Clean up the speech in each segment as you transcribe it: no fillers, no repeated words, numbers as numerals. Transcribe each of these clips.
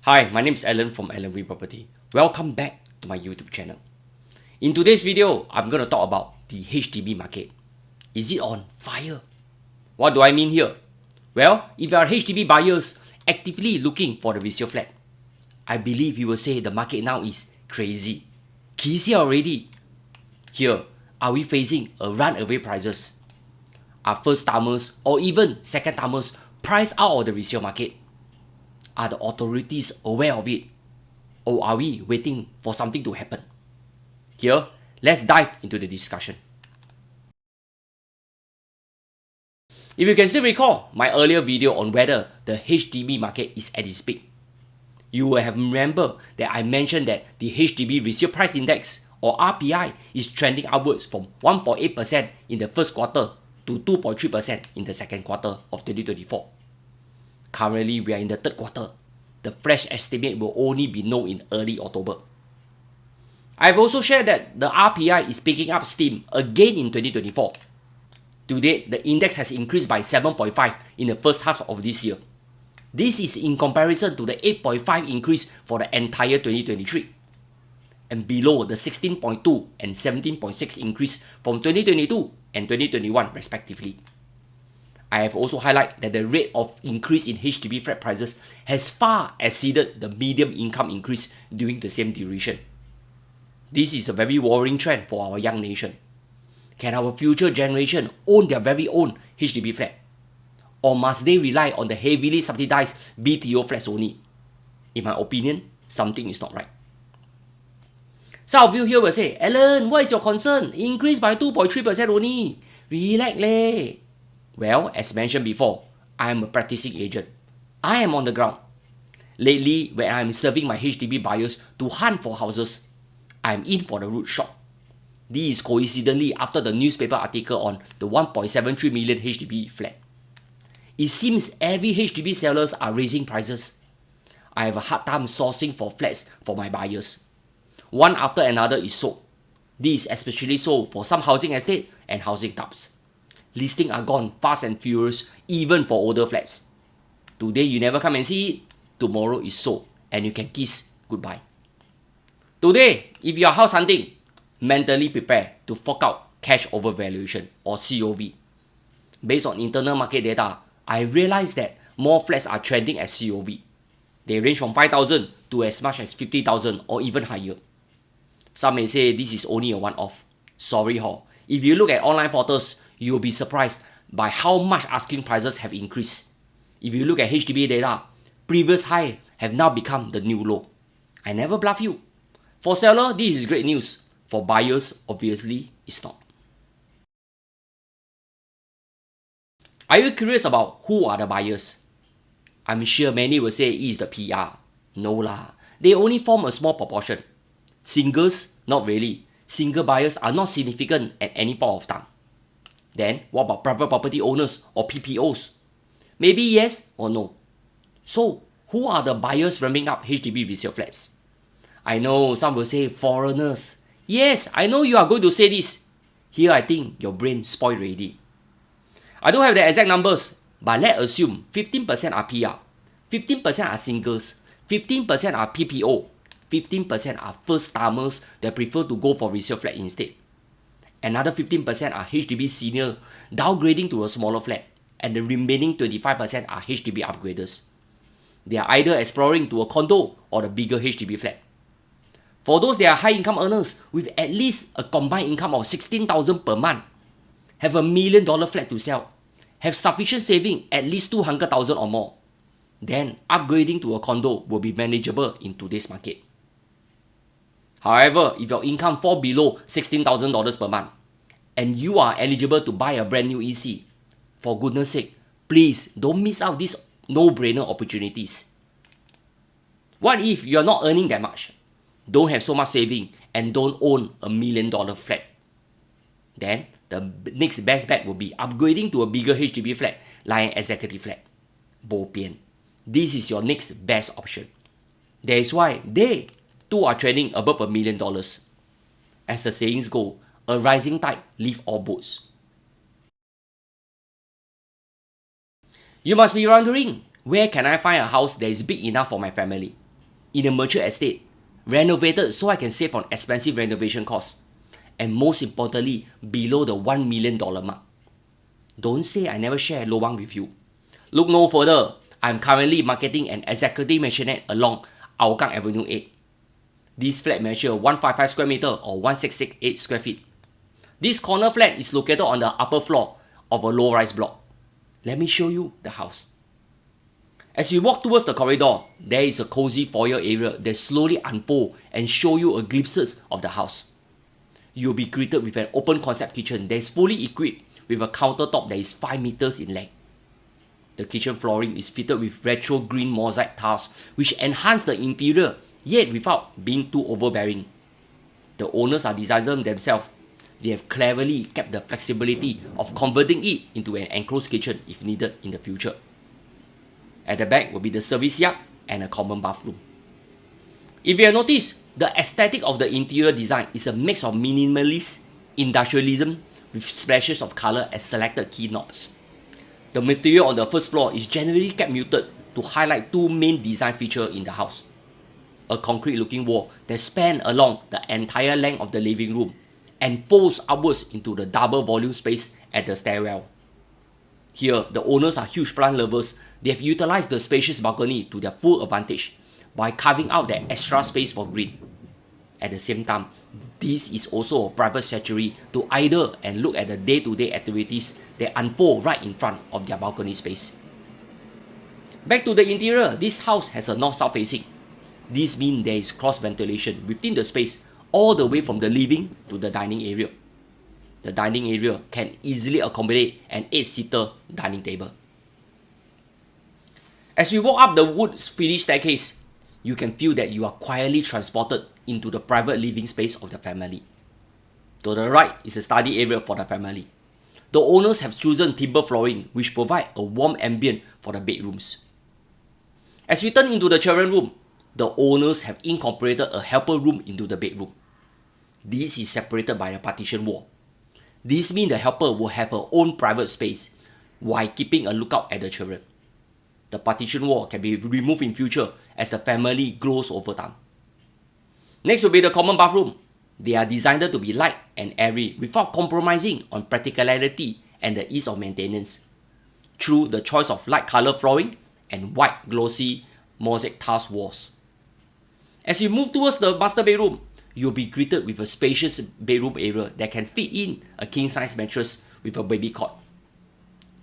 Hi, my name is Alan from Alan Wee Property. Welcome back to my YouTube channel. In today's video, I'm going to talk about the HDB market. Is it on fire? What do I mean here? Well, if you are HDB buyers actively looking for the resale flat, I believe you will say the market now is crazy. Keys here already. Here, are we facing a runaway prices? Are first-timers or even second-timers priced out of the resale market? Are the authorities aware of it? Or are we waiting for something to happen? Here, let's dive into the discussion. If you can still recall my earlier video on whether the HDB market is at its peak, you will have remembered that I mentioned that the HDB Resale Price Index or RPI is trending upwards from 1.8% in the first quarter to 2.3% in the second quarter of 2024. Currently, we are in the third quarter. The fresh estimate will only be known in early October. I've also shared that the RPI is picking up steam again in 2024. To date, the index has increased by 7.5 in the first half of this year. This is in comparison to the 8.5 increase for the entire 2023, and below the 16.2 and 17.6 increase from 2022 and 2021 respectively. I have also highlighted that the rate of increase in HDB flat prices has far exceeded the median income increase during the same duration. This is a very worrying trend for our young nation. Can our future generation own their very own HDB flat? Or must they rely on the heavily subsidized BTO flats only? In my opinion, something is not right. Some of you here will say, Alan, what is your concern? Increase by 2.3% only. Relax leh. Well, as mentioned before, I am a practicing agent. I am on the ground. Lately, when I am serving my HDB buyers to hunt for houses, I am in for the rude shock. This is coincidentally after the newspaper article on the 1.73 million HDB flat. It seems every HDB sellers are raising prices. I have a hard time sourcing for flats for my buyers. One after another is sold. This is especially so for some housing estate and housing types. Listings are gone fast and furious even for older flats. Today you never come and see it, tomorrow is sold and you can kiss goodbye. Today, if you are house hunting, mentally prepare to fork out cash over valuation or COV. Based on internal market data, I realized that more flats are trending as COV. They range from 5,000 to as much as 50,000 or even higher. Some may say this is only a one-off. Sorry ho, if you look at online portals, you will be surprised by how much asking prices have increased. If you look at HDB data, previous high have now become the new low. I never bluff you. For seller, this is great news. For buyers, obviously, it's not. Are you curious about who are the buyers? I'm sure many will say it is the PR. No lah, they only form a small proportion. Singles? Not really. Single buyers are not significant at any point of time. Then, what about private property owners or PPOs? Maybe yes or no. So, who are the buyers ramping up HDB resale flats? I know some will say foreigners. Yes, I know you are going to say this. Here I think your brain spoiled already. I don't have the exact numbers, but let's assume 15% are PR, 15% are singles, 15% are PPO, 15% are first-timers that prefer to go for resale flat instead. Another 15% are HDB senior, downgrading to a smaller flat, and the remaining 25% are HDB upgraders. They are either exploring to a condo or the bigger HDB flat. For those that are high income earners with at least a combined income of 16,000 per month, have $1 million flat to sell, have sufficient saving at least 200,000 or more, then upgrading to a condo will be manageable in today's market. However, if your income falls below $16,000 per month and you are eligible to buy a brand new EC, for goodness sake, please don't miss out these no-brainer opportunities. What if you're not earning that much, don't have so much saving, and don't own $1 million flat? Then the next best bet will be upgrading to a bigger HDB flat like an executive flat. Bo pian. This is your next best option. That is why they too are trading above $1 million. As the sayings go, a rising tide lifts all boats. You must be wondering, where can I find a house that is big enough for my family? in a mature estate, renovated so I can save on expensive renovation costs, and most importantly, below the $1 million mark. Don't say I never share lobang with you. Look no further, I'm currently marketing an executive mansionette along Hougang Avenue 8. This flat measures 155 square meter or 1668 square feet. This corner flat is located on the upper floor of a low-rise block. Let me show you the house. As you walk towards the corridor, there is a cozy foyer area that slowly unfolds and shows you a glimpses of the house. You'll be greeted with an open concept kitchen that is fully equipped with a countertop that is 5 meters in length. The kitchen flooring is fitted with retro green mosaic tiles which enhance the interior yet without being too overbearing. The owners are designers themselves. They have cleverly kept the flexibility of converting it into an enclosed kitchen if needed in the future. At the back will be the service yard and a common bathroom. If you have noticed, the aesthetic of the interior design is a mix of minimalist industrialism with splashes of color as selected key knobs. The material on the first floor is generally kept muted to highlight two main design features in the house. A concrete looking wall that spans along the entire length of the living room and folds upwards into the double volume space at the stairwell. Here, the owners are huge plant lovers. They have utilized the spacious balcony to their full advantage by carving out that extra space for green. At the same time, this is also a private sanctuary to idle and look at the day-to-day activities that unfold right in front of their balcony space. Back to the interior, this house has a north-south facing. This means there is cross ventilation within the space all the way from the living to the dining area. The dining area can easily accommodate an 8-seater dining table. As we walk up the wood finished staircase, you can feel that you are quietly transported into the private living space of the family. To the right is a study area for the family. The owners have chosen timber flooring which provide a warm ambient for the bedrooms. As we turn into the children's room, the owners have incorporated a helper room into the bedroom. This is separated by a partition wall. This means the helper will have her own private space while keeping a lookout at the children. The partition wall can be removed in future as the family grows over time. Next will be the common bathroom. They are designed to be light and airy without compromising on practicality and the ease of maintenance through the choice of light color flooring and white glossy mosaic tiles walls. As you move towards the master bedroom, you'll be greeted with a spacious bedroom area that can fit in a king-size mattress with a baby cot.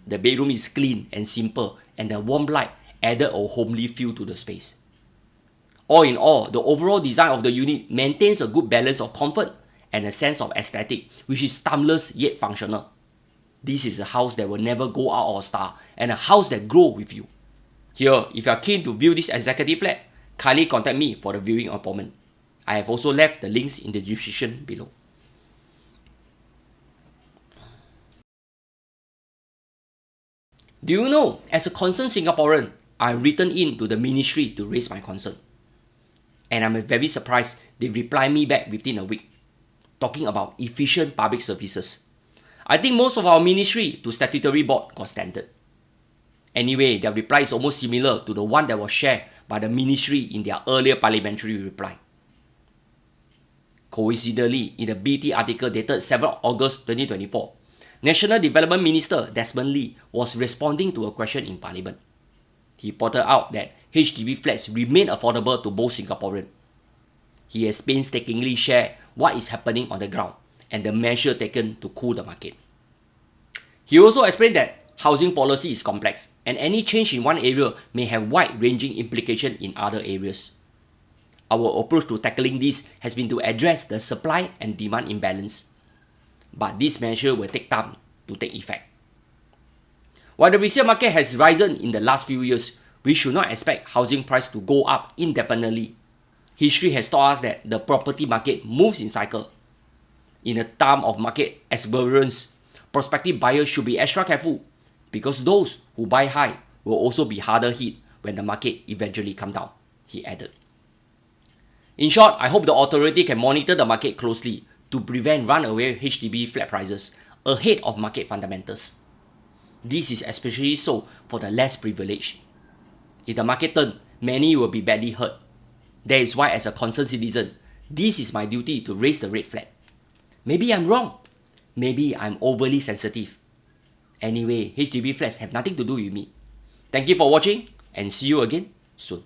The bedroom is clean and simple, and the warm light added a homely feel to the space. All in all, the overall design of the unit maintains a good balance of comfort and a sense of aesthetic, which is timeless yet functional. This is a house that will never go out of style and a house that grows with you. Here, if you are keen to view this executive flat, kindly contact me for the viewing appointment. I have also left the links in the description below. Do you know, as a concerned Singaporean, I written in to the ministry to raise my concern. And I'm very surprised they replied me back within a week, talking about efficient public services. I think most of our ministry to statutory board got standard. Anyway, their reply is almost similar to the one that was shared by the ministry in their earlier parliamentary reply. Coincidentally, in the BT article dated 7 August 2024, National Development Minister Desmond Lee was responding to a question in Parliament. He pointed out that HDB flats remain affordable to most Singaporeans. He has painstakingly shared what is happening on the ground and the measure taken to cool the market. He also explained that housing policy is complex and any change in one area may have wide-ranging implications in other areas. Our approach to tackling this has been to address the supply and demand imbalance. But this measure will take time to take effect. While the resale market has risen in the last few years, we should not expect housing price to go up indefinitely. History has taught us that the property market moves in cycle. In a time of market exuberance, prospective buyers should be extra careful because those who buy high will also be harder hit when the market eventually comes down, he added. In short, I hope the authority can monitor the market closely to prevent runaway HDB flat prices ahead of market fundamentals. This is especially so for the less privileged. If the market turns, many will be badly hurt. That is why as a concerned citizen, this is my duty to raise the red flag. Maybe I'm wrong. Maybe I'm overly sensitive. Anyway, HDB flats have nothing to do with me. Thank you for watching and see you again soon.